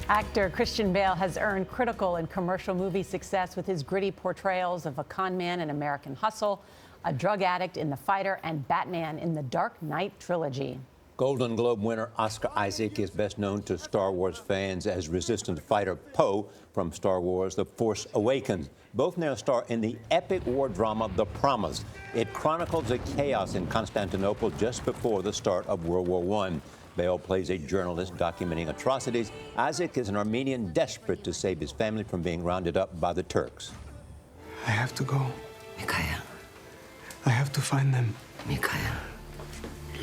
Actor Christian Bale has earned critical and commercial movie success with his gritty portrayals of a con man in American Hustle, a drug addict in The Fighter, and Batman in the Dark Knight trilogy. Golden Globe winner Oscar Isaac is best known to Star Wars fans as resistant fighter Poe from Star Wars The Force Awakens. Both now star in the epic war drama The Promise. It chronicles the chaos in Constantinople just before the start of World War I. Bale plays a journalist documenting atrocities. Isaac is an Armenian desperate to save his family from being rounded up by the Turks. I have to go. Mikhail. I have to find them. Mikhail,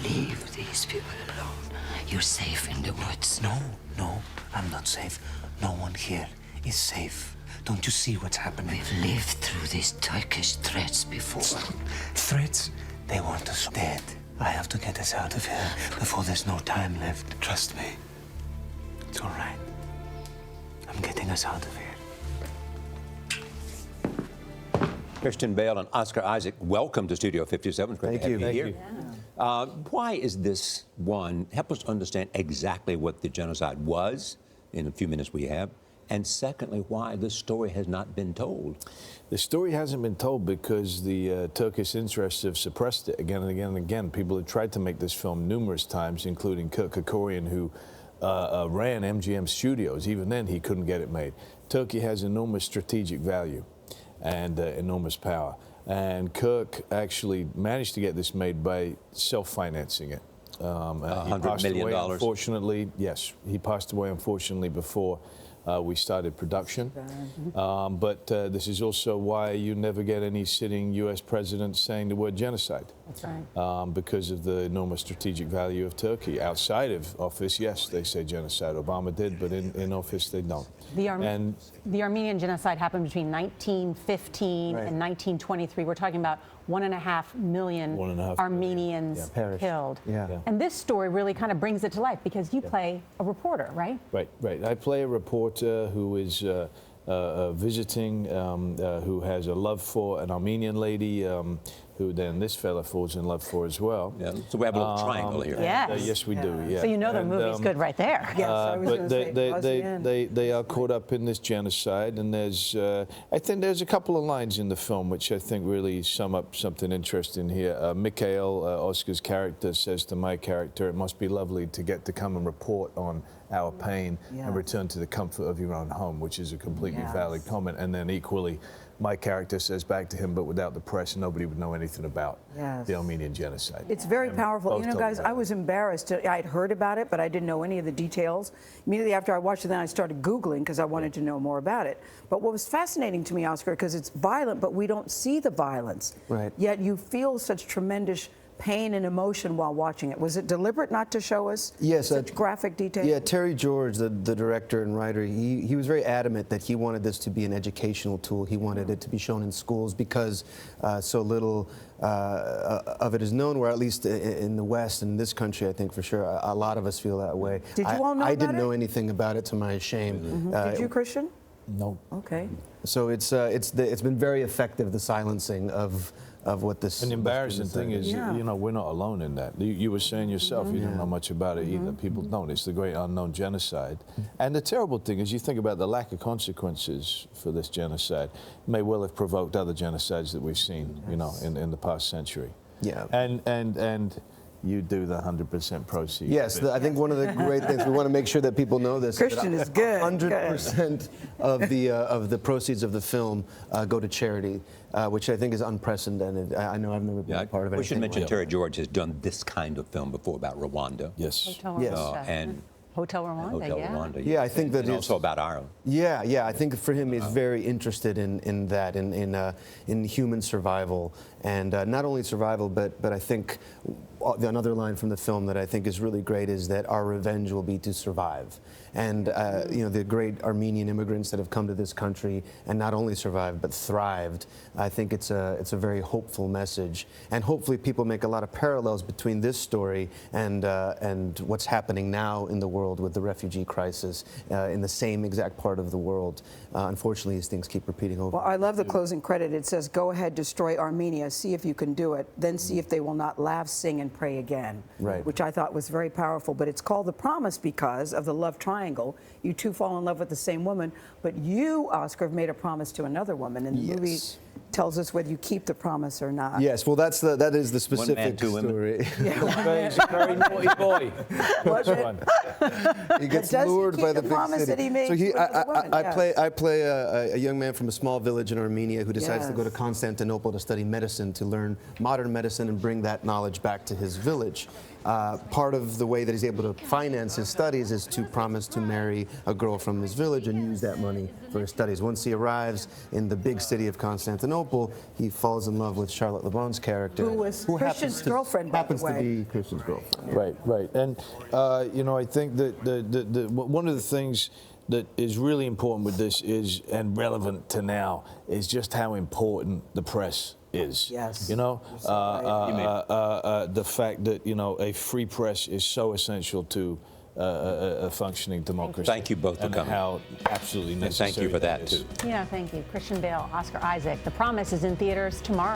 leave these people alone. You're safe in the woods. No, I'm not safe. No one here is safe. Don't you see what's happening? We've lived through these Turkish threats before. Threats? They want us dead. I have to get us out of here before there's no time left. Trust me. It's all right. I'm getting us out of here. Christian Bale and Oscar Isaac, welcome to Studio 57. Great to have you here. Yeah. Why is this one? Help us understand exactly what the genocide was in a few minutes we have. And secondly, why this story has not been told. The story hasn't been told because the Turkish interests have suppressed it again and again and again. People have tried to make this film numerous times, including Kurt Kerkorian, who ran MGM Studios. Even then, he couldn't get it made. Turkey has enormous strategic value and enormous power. And Kirk actually managed to get this made by self-financing it. $100 million. Unfortunately, yes, he passed away, unfortunately, before we started production. But this is also why you never get any sitting U.S. president saying the word genocide. That's right. Because of the enormous strategic value of Turkey. Outside of office, yes, they say genocide. Obama did, but in office, they don't. The Armenian genocide happened between 1915 and 1923. We're talking about 1.5 million Armenians killed. And this story really kind of brings it to life because you play a reporter, right? Right. I play a reporter who is visiting, who has a love for an Armenian lady, who then this fella falls in love for as well. Yeah. So we have a little triangle here. Yes. Yes, we do. Yeah. So you know the movie's good right there. Yes, I was but they are caught up in this genocide, and there's I think there's a couple of lines in the film which I think really sum up something interesting here. Mikhail, Oscar's character, says to my character, "It must be lovely to get to come and report on our pain and return to the comfort of your own home," which is a completely valid comment. And then equally, my character says back to him, but without the press, nobody would know anything about the Armenian genocide. It's very powerful. You know, guys, I was embarrassed. I'd heard about it, but I didn't know any of the details. Immediately after I watched it, then I started Googling because I wanted to know more about it. But what was fascinating to me, Oscar, because it's violent, but we don't see the violence. Right. Yet you feel such tremendous pain and emotion while watching it. Was it deliberate not to show us such graphic detail? Yeah, Terry George, the director and writer, he was very adamant that he wanted this to be an educational tool. He wanted it to be shown in schools because so little of it is known, or at least in the West, in this country, I think for sure, a lot of us feel that way. Did you all know about it? I didn't know anything about it, to my shame. Did you, Christian? No. Okay. So it's been very effective, the silencing of what this. An embarrassing thing is, you know, we're not alone in that. You were saying yourself, you don't know much about it either. People don't. It's the great unknown genocide. And the terrible thing is, you think about the lack of consequences for this genocide. May well have provoked other genocides that we've seen, you know, in the past century. Yeah. And you do the 100% proceeds. Yes, I think one of the great things, we want to make sure that people know this. Christian is good. 100% of the proceeds of the film go to charity, which I think is unprecedented. I know I've never been a part of it. We should mention Terry George has done this kind of film before about Rwanda. Yes. And Hotel Rwanda, Rwanda, yeah, I think that and also about Ireland. Yeah, I think for him, he's very interested in that, in human survival, and not only survival, but I think another line from the film that I think is really great is that our revenge will be to survive. And you know, the great Armenian immigrants that have come to this country and not only survived but thrived. I think it's a very hopeful message, and hopefully people make a lot of parallels between this story and what's happening now in the world with the refugee crisis in the same exact part of the world. Unfortunately, these things keep repeating over. Well, I love the closing credit. It says, "Go ahead, destroy Armenia. see if you can do it, then see if they will not laugh, sing, and pray again. Right. Which I thought was very powerful. But it's called The Promise because of the love triangle. You two fall in love with the same woman, but you, Oscar, have made a promise to another woman, and the movie tells us whether you keep the promise or not. Yes, well, that is the specific man, two women. story. He's a very naughty boy. Was it? He gets Does he lured keep by the the big promise city. that he made So with the woman? Yes. I play a young man from a small village in Armenia who decides to go to Yes. Constantinople to study medicine, to learn modern medicine and bring that knowledge back to his village. Part of the way that he's able to finance his studies is to promise to marry a girl from his village and use that money for his studies. Once he arrives in the big city of Constantinople, he falls in love with Charlotte LeBon's character, Who was Christian's girlfriend, by the happens way. to be Christian's girlfriend. Right, right. And, you know, I think that one of the things that is really important with this is, and relevant to now, is just how important the press is. Yes. You know, the fact that, you know, a free press is so essential to a functioning democracy. Thank you both for and coming. how absolutely And necessary thank you for that, is. too. Yeah, thank you. Christian Bale, Oscar Isaac. The Promise is in theaters tomorrow.